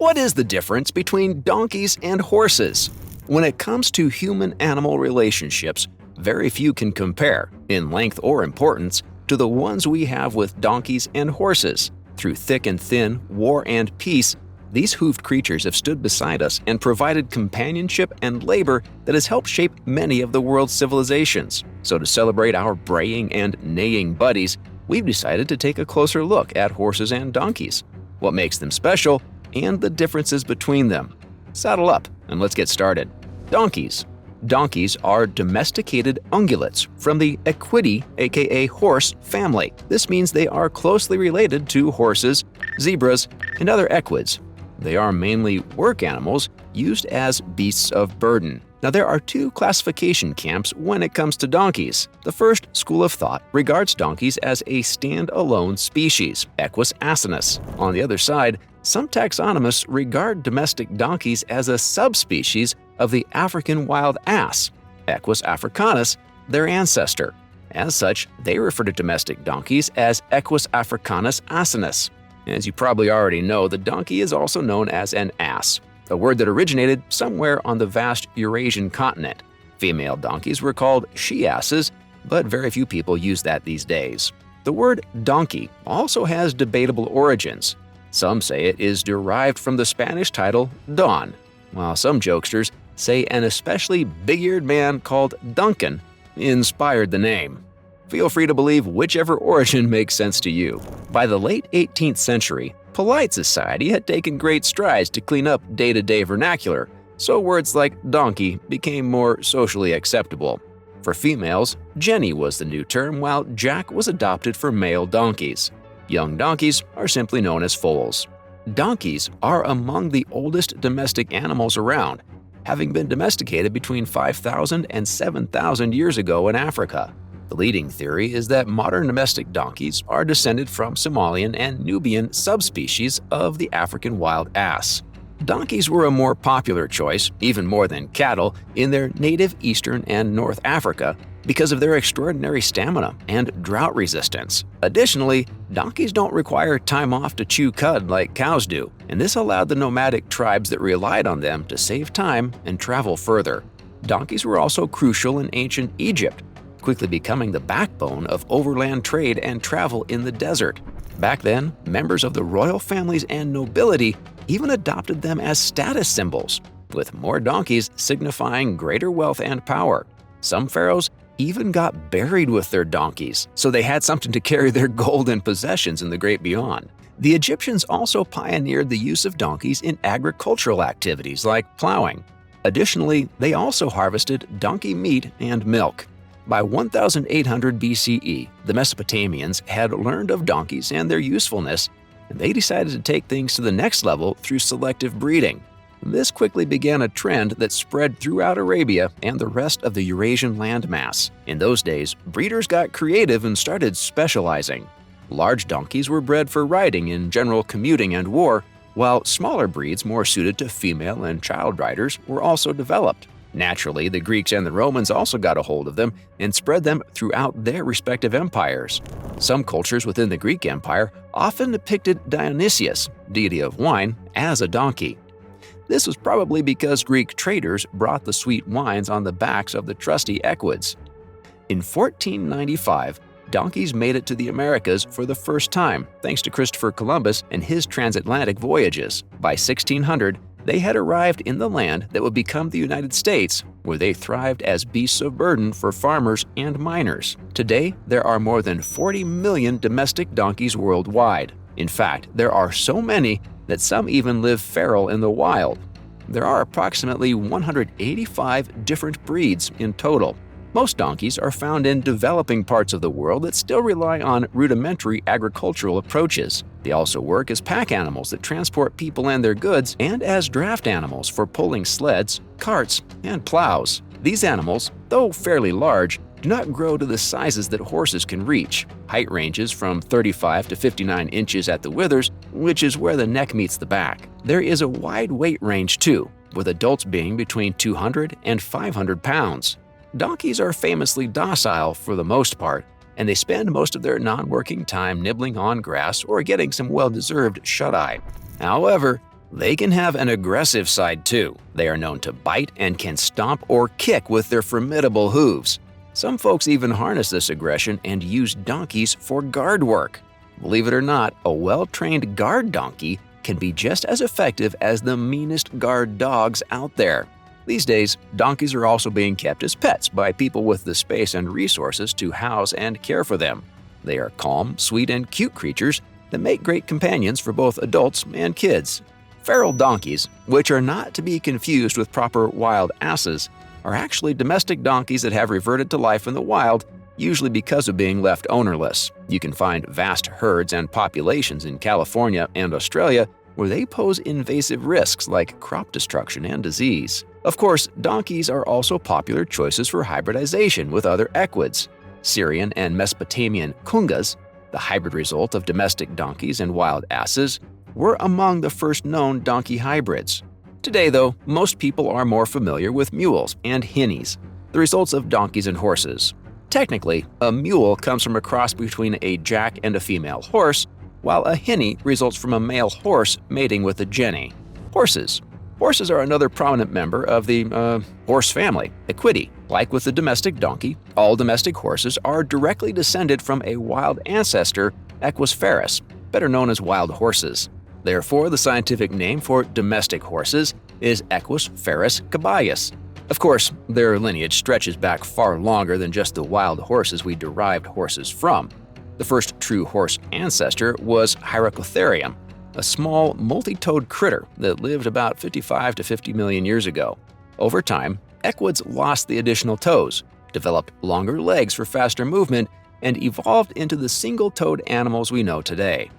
What is the difference between donkeys and horses? When it comes to human-animal relationships, very few can compare, in length or importance, to the ones we have with donkeys and horses. Through thick and thin, war and peace, these hooved creatures have stood beside us and provided companionship and labor that has helped shape many of the world's civilizations. So to celebrate our braying and neighing buddies, we've decided to take a closer look at horses and donkeys, what makes them special, and the differences between them. Saddle up and let's get started. Donkeys. Donkeys are domesticated ungulates from the equidae, aka horse, family. This means they are closely related to horses, zebras, and other equids. They are mainly work animals used as beasts of burden. Now, there are two classification camps when it comes to donkeys. The first school of thought regards donkeys as a stand-alone species, equus asinus. On the other side, some taxonomists regard domestic donkeys as a subspecies of the African wild ass, Equus africanus, their ancestor. As such, they refer to domestic donkeys as Equus africanus asinus. As you probably already know, the donkey is also known as an ass, a word that originated somewhere on the vast Eurasian continent. Female donkeys were called she-asses, but very few people use that these days. The word donkey also has debatable origins. Some say it is derived from the Spanish title Don, while some jokesters say an especially big-eared man called Duncan inspired the name. Feel free to believe whichever origin makes sense to you. By the late 18th century, polite society had taken great strides to clean up day-to-day vernacular, so words like donkey became more socially acceptable. For females, Jenny was the new term, while Jack was adopted for male donkeys. Young donkeys are simply known as foals. Donkeys are among the oldest domestic animals around, having been domesticated between 5,000 and 7,000 years ago in Africa. The leading theory is that modern domestic donkeys are descended from Somalian and Nubian subspecies of the African wild ass. Donkeys were a more popular choice, even more than cattle, in their native Eastern and North Africa because of their extraordinary stamina and drought resistance. Additionally, donkeys don't require time off to chew cud like cows do, and this allowed the nomadic tribes that relied on them to save time and travel further. Donkeys were also crucial in ancient Egypt, quickly becoming the backbone of overland trade and travel in the desert. Back then, members of the royal families and nobility even adopted them as status symbols, with more donkeys signifying greater wealth and power. Some pharaohs even got buried with their donkeys, so they had something to carry their gold and possessions in the great beyond. The Egyptians also pioneered the use of donkeys in agricultural activities like plowing. Additionally, they also harvested donkey meat and milk. By 1800 BCE, the Mesopotamians had learned of donkeys and their usefulness, and they decided to take things to the next level through selective breeding. This quickly began a trend that spread throughout Arabia and the rest of the Eurasian landmass. In those days, breeders got creative and started specializing. Large donkeys were bred for riding in general commuting and war, while smaller breeds more suited to female and child riders were also developed. Naturally, the Greeks and the Romans also got a hold of them and spread them throughout their respective empires. Some cultures within the Greek Empire often depicted Dionysius, deity of wine, as a donkey. This was probably because Greek traders brought the sweet wines on the backs of the trusty equids. In 1495, donkeys made it to the Americas for the first time, thanks to Christopher Columbus and his transatlantic voyages. By 1600, they had arrived in the land that would become the United States, where they thrived as beasts of burden for farmers and miners. Today, there are more than 40 million domestic donkeys worldwide. In fact, there are so many that some even live feral in the wild. There are approximately 185 different breeds in total. Most donkeys are found in developing parts of the world that still rely on rudimentary agricultural approaches. They also work as pack animals that transport people and their goods, and as draft animals for pulling sleds, carts, and plows. These animals, though fairly large, do not grow to the sizes that horses can reach. Height ranges from 35 to 59 inches at the withers, which is where the neck meets the back. There is a wide weight range too, with adults being between 200 and 500 pounds. Donkeys are famously docile for the most part, and they spend most of their non-working time nibbling on grass or getting some well-deserved shut-eye. However, They can have an aggressive side too. They are known to bite and can stomp or kick with their formidable hooves. Some folks even harness this aggression and use donkeys for guard work. Believe it or not, a well-trained guard donkey can be just as effective as the meanest guard dogs out there. These days, donkeys are also being kept as pets by people with the space and resources to house and care for them. They are calm, sweet, and cute creatures that make great companions for both adults and kids. Feral donkeys, which are not to be confused with proper wild asses, are actually domestic donkeys that have reverted to life in the wild, usually because of being left ownerless. You can find vast herds and populations in California and Australia where they pose invasive risks like crop destruction and disease. Of course, donkeys are also popular choices for hybridization with other equids. Syrian and Mesopotamian kungas, the hybrid result of domestic donkeys and wild asses, were among the first known donkey hybrids. Today, though, most people are more familiar with mules and hinnies, the results of donkeys and horses. Technically, a mule comes from a cross between a jack and a female horse, while a hinny results from a male horse mating with a jenny. Horses are another prominent member of the horse family, equidae. Like with the domestic donkey, all domestic horses are directly descended from a wild ancestor, Equus ferus, better known as wild horses. Therefore, the scientific name for domestic horses is Equus ferus caballos. Of course, their lineage stretches back far longer than just the wild horses we derived horses from. The first true horse ancestor was Hyracotherium, a small multi-toed critter that lived about 55 to 50 million years ago. Over time, equids lost the additional toes, developed longer legs for faster movement, and evolved into the single-toed animals we know today.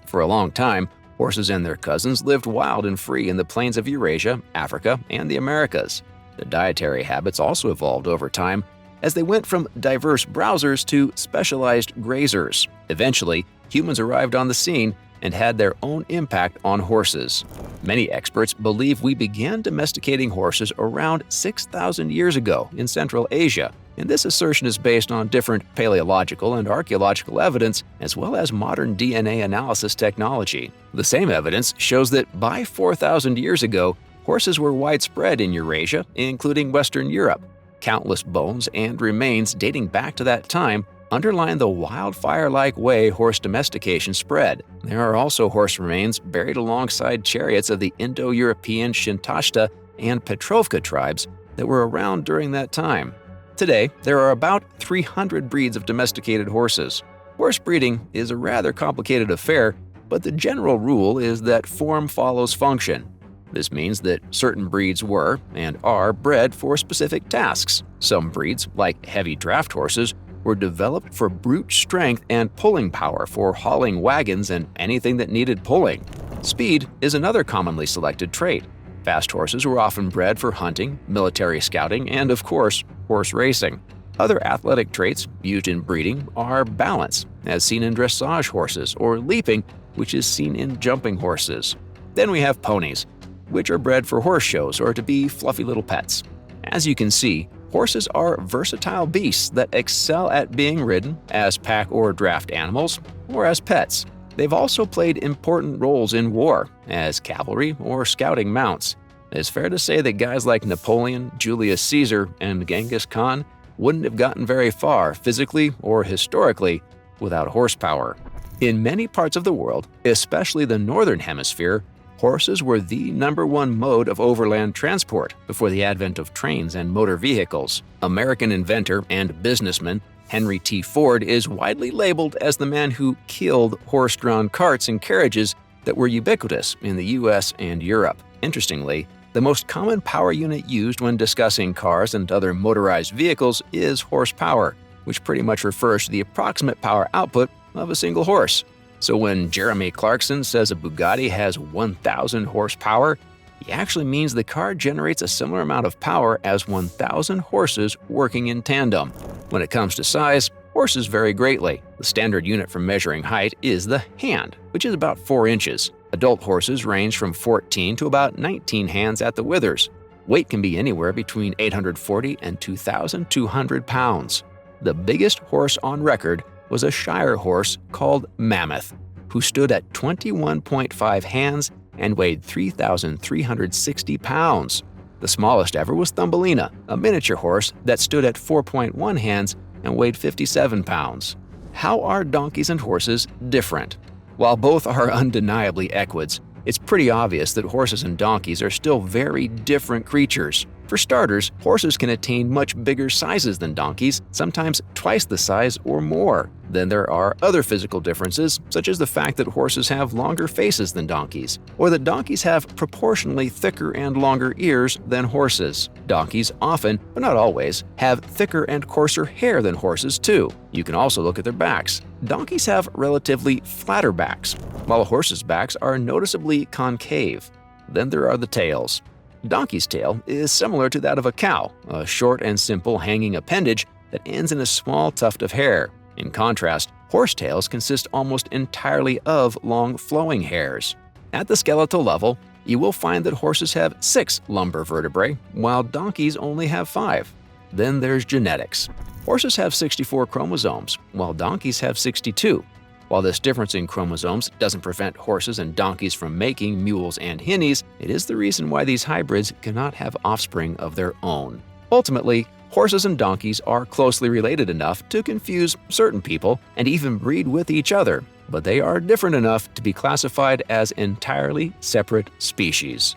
For a long time, horses and their cousins lived wild and free in the plains of Eurasia, Africa, and the Americas. Their dietary habits also evolved over time as they went from diverse browsers to specialized grazers. Eventually, humans arrived on the scene and had their own impact on horses. Many experts believe we began domesticating horses around 6,000 years ago in Central Asia, and this assertion is based on different paleological and archaeological evidence as well as modern DNA analysis technology. The same evidence shows that by 4,000 years ago, horses were widespread in Eurasia, including Western Europe. Countless bones and remains dating back to that time underline the wildfire-like way horse domestication spread. There are also horse remains buried alongside chariots of the Indo-European Shintashta and Petrovka tribes that were around during that time. Today, there are about 300 breeds of domesticated horses. Horse breeding is a rather complicated affair, but the general rule is that form follows function. This means that certain breeds were and are bred for specific tasks. Some breeds, like heavy draft horses, were developed for brute strength and pulling power for hauling wagons and anything that needed pulling. Speed is another commonly selected trait. Fast horses were often bred for hunting, military scouting, and of course, horse racing. Other athletic traits used in breeding are balance, as seen in dressage horses, or leaping, which is seen in jumping horses. Then we have ponies, which are bred for horse shows or to be fluffy little pets. As you can see, horses are versatile beasts that excel at being ridden as pack or draft animals or as pets. They've also played important roles in war as cavalry or scouting mounts. It's fair to say that guys like Napoleon, Julius Caesar, and Genghis Khan wouldn't have gotten very far physically or historically without horsepower. In many parts of the world, especially the northern hemisphere, horses were the #1 mode of overland transport before the advent of trains and motor vehicles. American inventor and businessman Henry T. Ford is widely labeled as the man who killed horse-drawn carts and carriages that were ubiquitous in the US and Europe. Interestingly, the most common power unit used when discussing cars and other motorized vehicles is horsepower, which pretty much refers to the approximate power output of a single horse. So when Jeremy Clarkson says a Bugatti has 1,000 horsepower, he actually means the car generates a similar amount of power as 1,000 horses working in tandem. When it comes to size, horses vary greatly. The standard unit for measuring height is the hand, which is about 4 inches. Adult horses range from 14 to about 19 hands at the withers. Weight can be anywhere between 840 and 2,200 pounds. The biggest horse on record was a Shire horse called Mammoth, who stood at 21.5 hands and weighed 3,360 pounds. The smallest ever was Thumbelina, a miniature horse that stood at 4.1 hands and weighed 57 pounds. How are donkeys and horses different? While both are undeniably equids, it's pretty obvious that horses and donkeys are still very different creatures. For starters, horses can attain much bigger sizes than donkeys, sometimes twice the size or more. Then there are other physical differences, such as the fact that horses have longer faces than donkeys, or that donkeys have proportionally thicker and longer ears than horses. Donkeys often, but not always, have thicker and coarser hair than horses too. You can also look at their backs. Donkeys have relatively flatter backs, while horses' backs are noticeably concave. Then there are the tails. Donkey's tail is similar to that of a cow, a short and simple hanging appendage that ends in a small tuft of hair. In contrast, horsetails consist almost entirely of long flowing hairs. At the skeletal level, you will find that horses have 6 lumbar vertebrae, while donkeys only have 5. Then there's genetics. Horses have 64 chromosomes, while donkeys have 62. While this difference in chromosomes doesn't prevent horses and donkeys from making mules and hinnies, it is the reason why these hybrids cannot have offspring of their own. Ultimately, horses and donkeys are closely related enough to confuse certain people and even breed with each other, but they are different enough to be classified as entirely separate species.